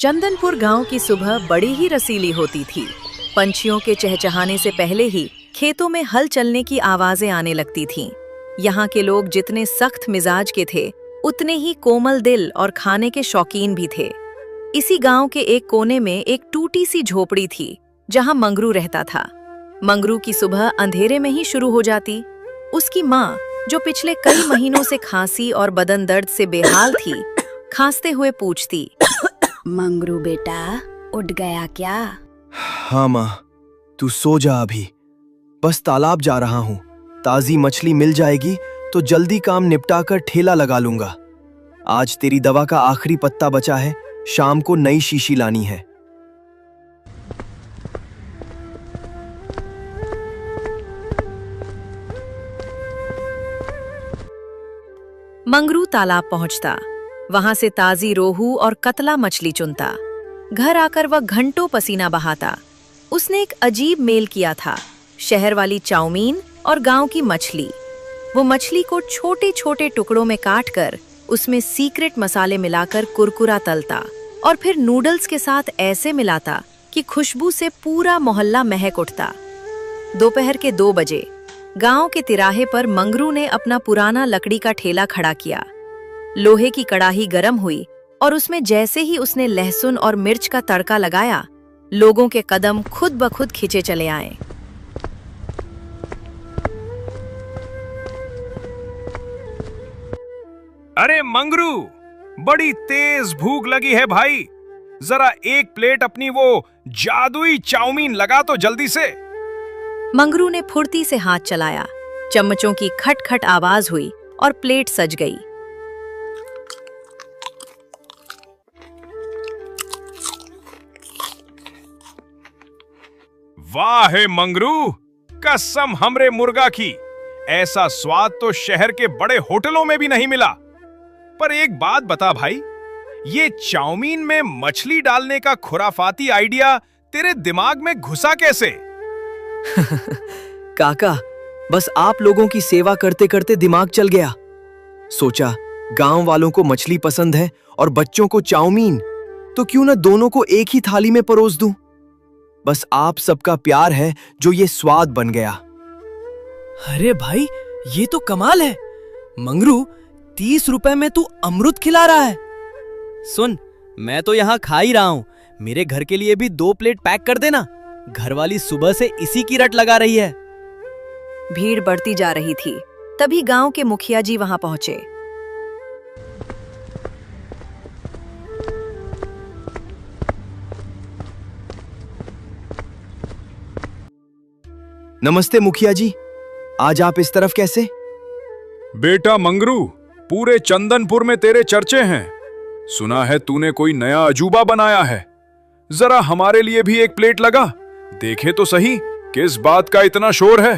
चंदनपुर गांव की सुबह बड़ी ही रसीली होती थी। पंछियों के चहचहाने से पहले ही खेतों में हल चलने की आवाजें आने लगती थीं। यहाँ के लोग जितने सख्त मिजाज के थे, उतने ही कोमल दिल और खाने के शौकीन भी थे। इसी गांव के एक कोने में एक टूटी सी झोपड़ी थी, जहां मंगरू रहता था। मंगरू की सुबह अंधेरे में ही शुरू हो जाती। उसकी माँ, जो पिछले कई महीनों से खांसी और बदन दर्द से बेहाल थी, खांसते हुए पूछती, मंगरू बेटा, उठ गया क्या? हाँ माँ, तू सो जा अभी। बस तालाब जा रहा हूँ। ताजी मछली मिल जाएगी तो जल्दी काम निपटा कर ठेला लगा लूंगा। आज तेरी दवा का आखिरी पत्ता बचा है, शाम को नई शीशी लानी है। मंगरू तालाब पहुंचता। वहां से ताजी रोहू और कतला मछली चुनता। घर आकर वह घंटों पसीना बहाता। उसने एक अजीब मेल किया था, शहर वाली चाउमीन और गांव की मछली। वो मछली को छोटे छोटे टुकड़ों में काटकर उसमें सीक्रेट मसाले मिलाकर कुरकुरा तलता और फिर नूडल्स के साथ ऐसे मिलाता कि खुशबू से पूरा मोहल्ला महक उठता। दोपहर के 2 बजे गांव के तिराहे पर मंगरू ने अपना पुराना लकड़ी का ठेला खड़ा किया। लोहे की कड़ाही गरम हुई और उसमें जैसे ही उसने लहसुन और मिर्च का तड़का लगाया, लोगों के कदम खुद ब खुद खिंचे चले आए। अरे मंगरू, बड़ी तेज भूख लगी है भाई। जरा एक प्लेट अपनी वो जादुई चाउमीन लगा तो जल्दी से। मंगरू ने फुर्ती से हाथ चलाया। चम्मचों की खटखट आवाज हुई और प्लेट सज गई। वाह है मंगरू, कसम हमरे मुर्गा की। ऐसा स्वाद तो शहर के बड़े होटलों में भी नहीं मिला। पर एक बात बता भाई, ये चाउमीन में मछली डालने का खुराफाती आइडिया तेरे दिमाग में घुसा कैसे? काका, बस आप लोगों की सेवा करते करते दिमाग चल गया। सोचा गांव वालों को मछली पसंद है और बच्चों को चाउमीन, तो क्यों न दोनों को एक ही थाली में परोस दूं। बस आप सबका प्यार है जो ये स्वाद बन गया। अरे भाई, ये तो कमाल है। मंगरू, 30 रुपए में तू अमृत खिला रहा है। सुन, मैं तो यहाँ खा ही रहा हूँ। मेरे घर के लिए भी 2 प्लेट पैक कर देना। घरवाली सुबह से इसी की रट लगा रही है। भीड़ बढ़ती जा रही थी। तभी गांव के मुखिया जी वहां पहुंचे। नमस्ते मुखिया जी, आज आप इस तरफ कैसे? बेटा मंगरू, पूरे चंदनपुर में तेरे चर्चे हैं। सुना है तूने कोई नया अजूबा बनाया है। जरा हमारे लिए भी एक प्लेट लगा, देखे तो सही किस बात का इतना शोर है।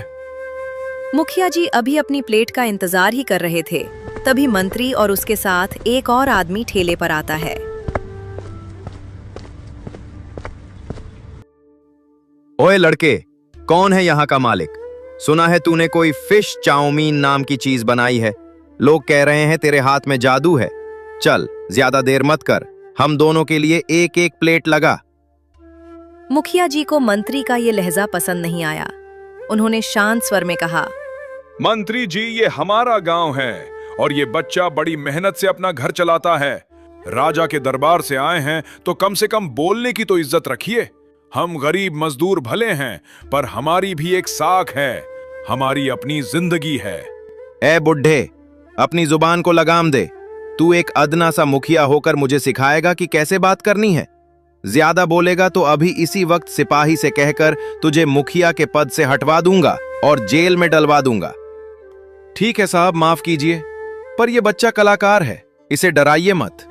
मुखिया जी अभी अपनी प्लेट का इंतजार ही कर रहे थे। तभी मंत्री और उसके साथ एक और आदमी ठेले पर आता है। ओए लड़के, कौन है यहाँ का मालिक? सुना है तूने कोई फिश चाउमीन नाम की चीज बनाई है। लोग कह रहे हैं तेरे हाथ में जादू है। चल, ज्यादा देर मत कर, हम दोनों के लिए एक एक प्लेट लगा। मुखिया जी को मंत्री का ये लहजा पसंद नहीं आया। उन्होंने शांत स्वर में कहा, मंत्री जी, ये हमारा गांव है और ये बच्चा बड़ी मेहनत से अपना घर चलाता है। राजा के दरबार से आए हैं तो कम से कम बोलने की तो इज्जत रखिए। हम गरीब मजदूर भले हैं, पर हमारी भी एक साख है, हमारी अपनी जिंदगी है। ए बुड्ढे, अपनी जुबान को लगाम दे। तू एक अदना सा मुखिया होकर मुझे सिखाएगा कि कैसे बात करनी है। ज्यादा बोलेगा तो अभी इसी वक्त सिपाही से कहकर तुझे मुखिया के पद से हटवा दूंगा और जेल में डलवा दूंगा। ठीक है साहब, माफ कीजिए, पर यह बच्चा कलाकार है, इसे डराइए मत।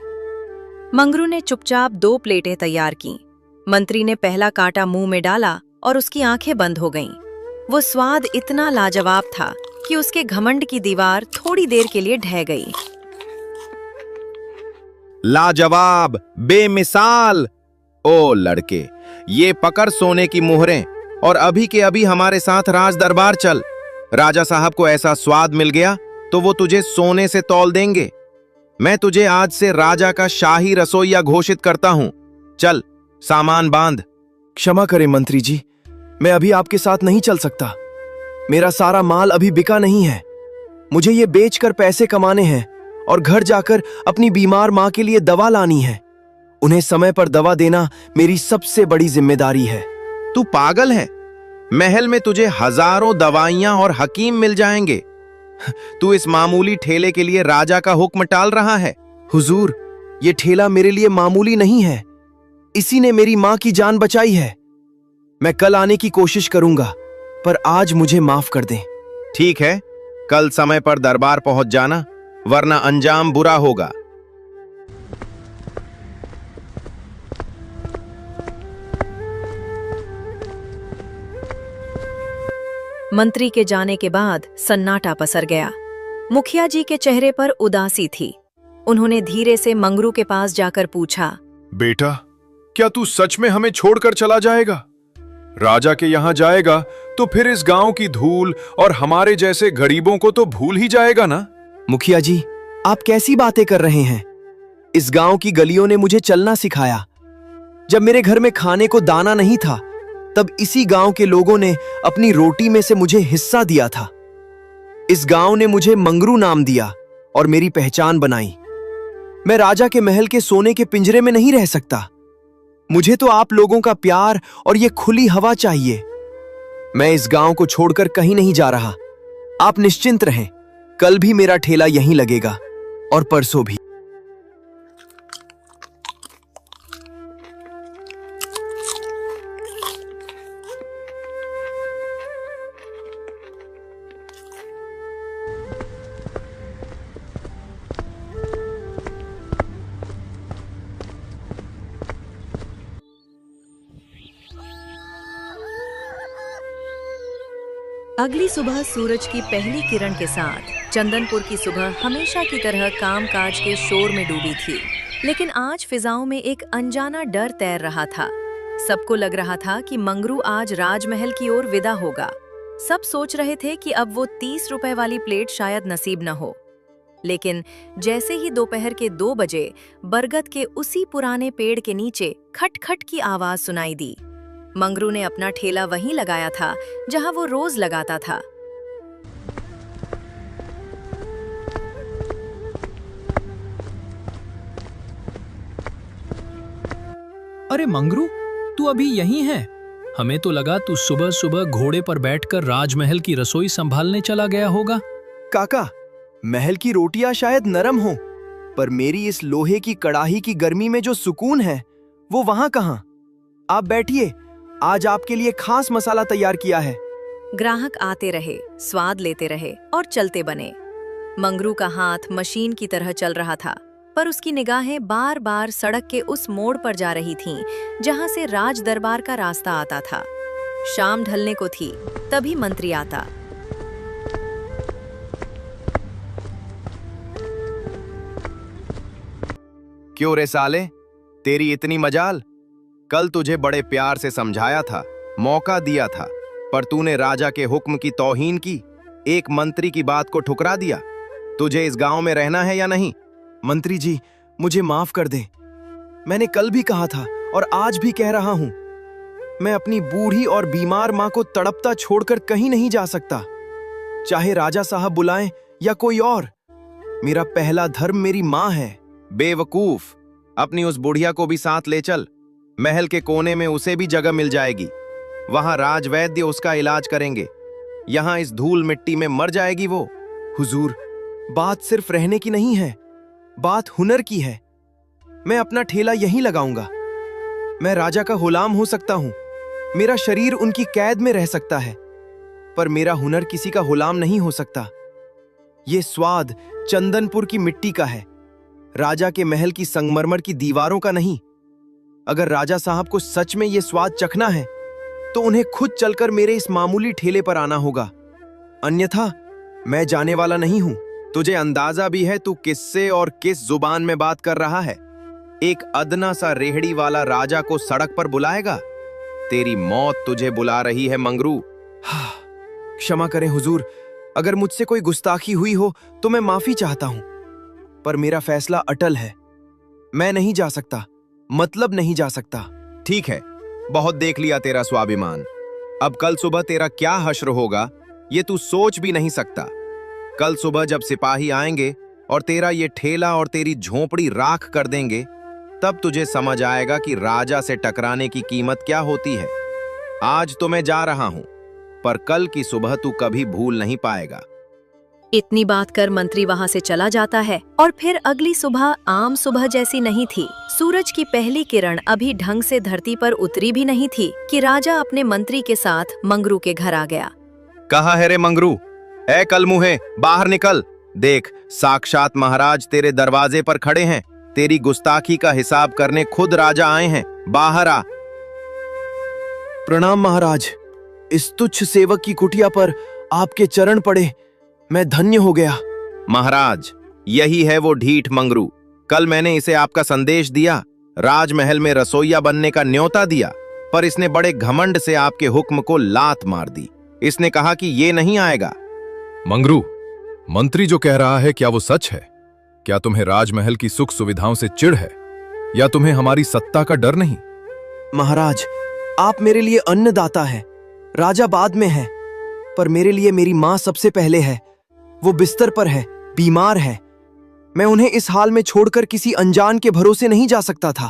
मंगरू ने चुपचाप 2 प्लेटें तैयार की। मंत्री ने पहला कांटा मुंह में डाला और उसकी आंखें बंद हो गईं। वो स्वाद इतना लाजवाब था कि उसके घमंड की दीवार थोड़ी देर के लिए ढह गई। लाजवाब, बेमिसाल। ओ लड़के, ये पकड़ सोने की मुहरें और अभी के अभी हमारे साथ राज दरबार चल। राजा साहब को ऐसा स्वाद मिल गया तो वो तुझे सोने से तौल देंगे। मैं तुझे आज से राजा का शाही रसोइया घोषित करता हूं। चल, सामान बांध। क्षमा करें मंत्री जी, मैं अभी आपके साथ नहीं चल सकता। मेरा सारा माल अभी बिका नहीं है। मुझे ये बेचकर पैसे कमाने हैं और घर जाकर अपनी बीमार माँ के लिए दवा लानी है। उन्हें समय पर दवा देना मेरी सबसे बड़ी जिम्मेदारी है। तू पागल है? महल में तुझे हजारों दवाइयां और हकीम मिल जाएंगे। तू इस मामूली ठेले के लिए राजा का हुक्म टाल रहा है। हुजूर, ये ठेला मेरे लिए मामूली नहीं है। इसी ने मेरी माँ की जान बचाई है। मैं कल आने की कोशिश करूंगा, पर आज मुझे माफ कर दें। ठीक है, कल समय पर दरबार पहुंच जाना, वरना अंजाम बुरा होगा। मंत्री के जाने के बाद सन्नाटा पसर गया। मुखिया जी के चेहरे पर उदासी थी। उन्होंने धीरे से मंगरू के पास जाकर पूछा, बेटा, क्या तू सच में हमें छोड़कर चला जाएगा? राजा के यहां जाएगा तो फिर इस गांव की धूल और हमारे जैसे गरीबों को तो भूल ही जाएगा ना? मुखिया जी, आप कैसी बातें कर रहे हैं? इस गांव की गलियों ने मुझे चलना सिखाया। जब मेरे घर में खाने को दाना नहीं था, तब इसी गांव के लोगों ने अपनी रोटी में से मुझे हिस्सा दिया था। इस गांव ने मुझे मंगरू नाम दिया और मेरी पहचान बनाई। मैं राजा के महल के सोने के पिंजरे में नहीं रह सकता। मुझे तो आप लोगों का प्यार और ये खुली हवा चाहिए। मैं इस गांव को छोड़कर कहीं नहीं जा रहा। आप निश्चिंत रहें, कल भी मेरा ठेला यहीं लगेगा और परसों भी। अगली सुबह सूरज की पहली किरण के साथ चंदनपुर की सुबह हमेशा की तरह कामकाज के शोर में डूबी थी। लेकिन आज फिजाओं में एक अनजाना डर तैर रहा था। सबको लग रहा था कि मंगरू आज राजमहल की ओर विदा होगा। सब सोच रहे थे कि अब वो 30 रुपए वाली प्लेट शायद नसीब न हो। लेकिन जैसे ही दोपहर के 2 बजे बरगद के उसी पुराने पेड़ के नीचे खटखट की आवाज सुनाई दी। मंगरू ने अपना ठेला वहीं लगाया था जहां वो रोज लगाता था। अरे मंगरू, तू अभी यहीं है? हमें तो लगा तू सुबह सुबह घोड़े पर बैठकर राजमहल की रसोई संभालने चला गया होगा। काका, महल की रोटियां शायद नरम हो, पर मेरी इस लोहे की कड़ाही की गर्मी में जो सुकून है वो वहां कहां। आप बैठिए, आज आपके लिए खास मसाला तैयार किया है। ग्राहक आते रहे, स्वाद लेते रहे और चलते बने। मंगरू का हाथ मशीन की तरह चल रहा था, पर उसकी निगाहें बार बार सड़क के उस मोड़ पर जा रही थीं, जहां से राज दरबार का रास्ता आता था। शाम ढलने को थी, तभी मंत्री आता। क्यों रे साले, तेरी इतनी मजाल? कल तुझे बड़े प्यार से समझाया था, मौका दिया था, पर तूने राजा के हुक्म की तौहीन की, एक मंत्री की बात को ठुकरा दिया। तुझे इस गांव में रहना है या नहीं? मंत्री जी, मुझे माफ कर दें। मैंने कल भी कहा था और आज भी कह रहा हूं, मैं अपनी बूढ़ी और बीमार मां को तड़पता छोड़कर कहीं नहीं जा सकता, चाहे राजा साहब बुलाएं या कोई और। मेरा पहला धर्म मेरी मां है। बेवकूफ, अपनी उस बुढ़िया को भी साथ ले चल। महल के कोने में उसे भी जगह मिल जाएगी। वहां राजवैद्य उसका इलाज करेंगे। यहां इस धूल मिट्टी में मर जाएगी वो। हुजूर, बात सिर्फ रहने की नहीं है, बात हुनर की है। मैं अपना ठेला यहीं लगाऊंगा। मैं राजा का गुलाम हो सकता हूं, मेरा शरीर उनकी कैद में रह सकता है, पर मेरा हुनर किसी का गुलाम नहीं हो सकता। ये स्वाद चंदनपुर की मिट्टी का है, राजा के महल की संगमरमर की दीवारों का नहीं। अगर राजा साहब को सच में ये स्वाद चखना है तो उन्हें खुद चलकर मेरे इस मामूली ठेले पर आना होगा, अन्यथा मैं जाने वाला नहीं हूं। तुझे अंदाजा भी है तू किससे और किस जुबान में बात कर रहा है? एक अदना सा रेहड़ी वाला राजा को सड़क पर बुलाएगा? तेरी मौत तुझे बुला रही है मंगरू। क्षमा करें हुजूर, अगर मुझसे कोई गुस्ताखी हुई हो तो मैं माफी चाहता हूं, पर मेरा फैसला अटल है। मैं नहीं जा सकता। मतलब नहीं जा सकता। ठीक है, बहुत देख लिया तेरा स्वाभिमान। अब कल सुबह तेरा क्या हश्र होगा ये तू सोच भी नहीं सकता। कल सुबह जब सिपाही आएंगे और तेरा ये ठेला और तेरी झोपड़ी राख कर देंगे, तब तुझे समझ आएगा कि राजा से टकराने की कीमत क्या होती है। आज तो मैं जा रहा हूं, पर कल की सुबह तू कभी भूल नहीं पाएगा। इतनी बात कर मंत्री वहां से चला जाता है और फिर अगली सुबह आम सुबह जैसी नहीं थी। सूरज की पहली किरण अभी ढंग से धरती पर उतरी भी नहीं थी कि राजा अपने मंत्री के साथ मंगरू के घर आ गया। कहाँ है रे मंगरू? ए कलमुहे, बाहर निकल। देख, साक्षात महाराज तेरे दरवाजे पर खड़े हैं। तेरी गुस्ताखी का हिसाब करने खुद राजा आए हैं। बाहर आ। प्रणाम महाराज। इस तुच्छ सेवक की कुटिया पर आपके चरण पड़े, मैं धन्य हो गया। महाराज, यही है वो ढीठ मंगरू। कल मैंने इसे आपका संदेश दिया, राजमहल में रसोइया बनने का न्योता दिया, पर इसने बड़े घमंड से आपके हुक्म को लात मार दी। इसने कहा कि ये नहीं आएगा। मंगरू, मंत्री जो कह रहा है क्या वो सच है? क्या तुम्हें राजमहल की सुख सुविधाओं से चिढ़ है, या तुम्हें हमारी सत्ता का डर नहीं? महाराज, आप मेरे लिए अन्नदाता हैं, राजा बाद में है, पर मेरे लिए मेरी माँ सबसे पहले है। वो बिस्तर पर है, बीमार है। मैं उन्हें इस हाल में छोड़कर किसी अनजान के भरोसे नहीं जा सकता था।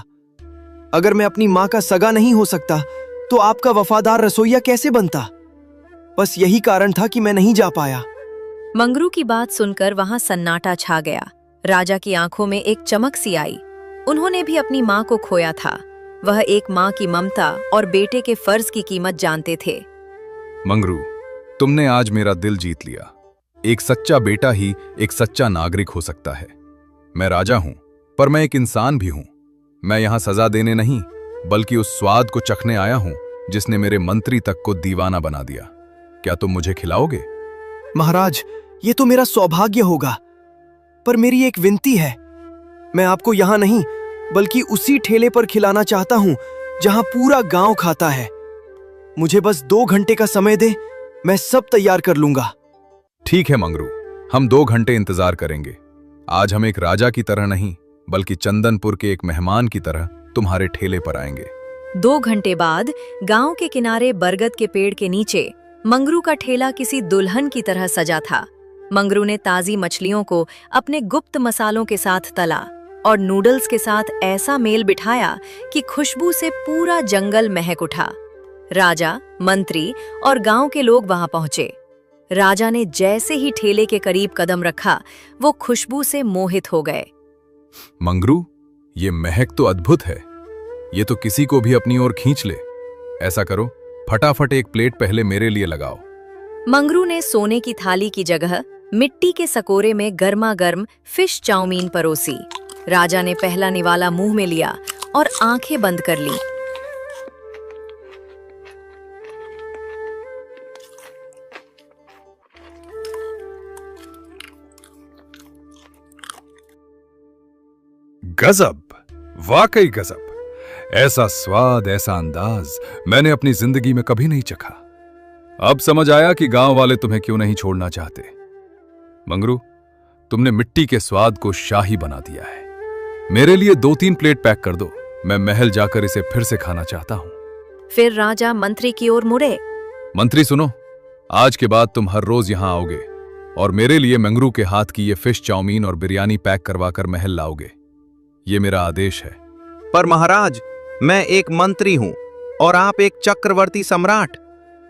अगर मैं अपनी माँ का सगा नहीं हो सकता, तो आपका वफादार रसोइया कैसे बनता? बस यही कारण था कि मैं नहीं जा पाया। मंगरू की बात सुनकर वहां सन्नाटा छा गया। राजा की आंखों में एक चमक सी आई। उन्होंने भी अपनी माँ को खोया था। वह एक माँ की ममता और बेटे के फर्ज की कीमत जानते थे। मंगरू, तुमने आज मेरा दिल जीत लिया। एक सच्चा बेटा ही एक सच्चा नागरिक हो सकता है। मैं राजा हूं, पर मैं एक इंसान भी हूं। मैं यहां सजा देने नहीं, बल्कि उस स्वाद को चखने आया हूं जिसने मेरे मंत्री तक को दीवाना बना दिया। क्या तुम मुझे खिलाओगे? महाराज, ये तो मेरा सौभाग्य होगा, पर मेरी एक विनती है। मैं आपको यहां नहीं, बल्कि उसी ठेले पर खिलाना चाहता हूं जहां पूरा गांव खाता है। मुझे बस 2 घंटे का समय दे, मैं सब तैयार कर लूंगा। ठीक है मंगरू, हम 2 घंटे इंतजार करेंगे। आज हम एक राजा की तरह नहीं, बल्कि चंदनपुर के एक मेहमान की तरह तुम्हारे ठेले पर आएंगे। 2 घंटे बाद गांव के किनारे बरगद के पेड़ के नीचे मंगरू का ठेला किसी दुल्हन की तरह सजा था। मंगरू ने ताजी मछलियों को अपने गुप्त मसालों के साथ तला और नूडल्स के साथ ऐसा मेल बिठाया कि खुशबू से पूरा जंगल महक उठा। राजा, मंत्री और गांव के लोग वहां पहुंचे। राजा ने जैसे ही ठेले के करीब कदम रखा, वो खुशबू से मोहित हो गए। मंगरू, ये महक तो अद्भुत है। ये तो किसी को भी अपनी ओर खींच ले। ऐसा करो, फटाफट एक प्लेट पहले मेरे लिए लगाओ। मंगरू ने सोने की थाली की जगह मिट्टी के सकोरे में गर्मा गर्म फिश चाउमीन परोसी। राजा ने पहला निवाला मुंह में लिया और आंखें बंद कर ली। गजब, वाकई गजब। ऐसा स्वाद, ऐसा अंदाज मैंने अपनी जिंदगी में कभी नहीं चखा। अब समझ आया कि गांव वाले तुम्हें क्यों नहीं छोड़ना चाहते। मंगरू, तुमने मिट्टी के स्वाद को शाही बना दिया है। मेरे लिए 2-3 प्लेट पैक कर दो। मैं महल जाकर इसे फिर से खाना चाहता हूं। फिर राजा मंत्री की ओर मुड़े। मंत्री सुनो, आज के बाद तुम हर रोज यहां आओगे और मेरे लिए मंगरू के हाथ की ये फिश चाउमीन और बिरयानी पैक करवाकर महल लाओगे। ये मेरा आदेश है। पर महाराज, मैं एक मंत्री हूं और आप एक चक्रवर्ती सम्राट।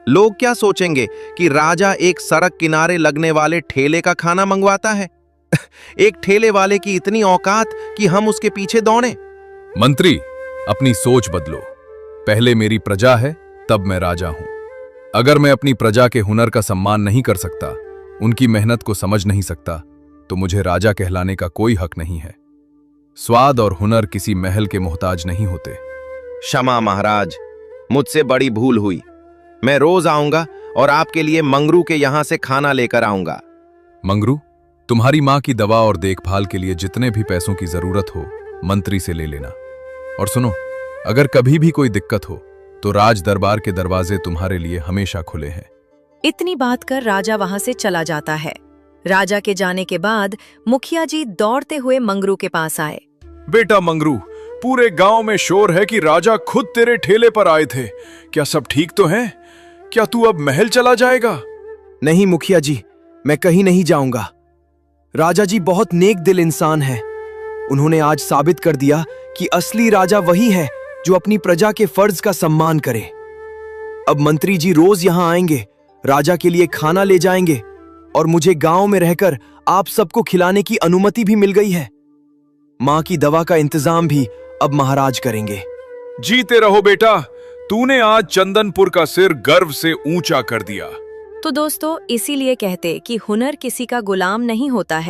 लोग क्या सोचेंगे कि राजा एक सड़क किनारे लगने वाले ठेले का खाना मंगवाता है। एक ठेले वाले की इतनी औकात कि हम उसके पीछे दौड़ें। मंत्री, अपनी सोच बदलो। पहले मेरी प्रजा है, तब मैं राजा हूं। अगर मैं अपनी प्रजा के हुनर का सम्मान नहीं कर सकता, उनकी मेहनत को समझ नहीं सकता, तो मुझे राजा कहलाने का कोई हक नहीं है। स्वाद और हुनर किसी महल के मोहताज नहीं होते। क्षमा महाराज, मुझसे बड़ी भूल हुई। मैं रोज आऊंगा और आपके लिए मंगरू के यहां से खाना लेकर आऊंगा। मंगरू, तुम्हारी मां की दवा और देखभाल के लिए जितने भी पैसों की जरूरत हो, मंत्री से ले लेना। और सुनो, अगर कभी भी कोई दिक्कत हो तो राज दरबार के दरवाजे तुम्हारे लिए हमेशा खुले हैं। इतनी बात कर राजा वहां से चला जाता है। राजा के जाने के बाद मुखिया जी दौड़ते हुए मंगरू के पास आए। बेटा मंगरू, पूरे गांव में शोर है कि राजा खुद तेरे ठेले पर आए थे। क्या सब ठीक तो है? क्या तू अब महल चला जाएगा? नहीं मुखिया जी, मैं कहीं नहीं जाऊंगा। राजा जी बहुत नेक दिल इंसान है। उन्होंने आज साबित कर दिया कि असली राजा वही है जो अपनी प्रजा के फर्ज का सम्मान करे। अब मंत्री जी रोज यहां आएंगे, राजा के लिए खाना ले जाएंगे और मुझे गांव में रहकर आप सबको खिलाने की अनुमति भी मिल गई है। मां की दवा का इंतजाम भी अब महाराज करेंगे। जीते रहो बेटा, तूने आज चंदनपुर का सिर गर्व से ऊंचा कर दिया। तो दोस्तों, इसीलिए कहते कि हुनर किसी का गुलाम नहीं होता है।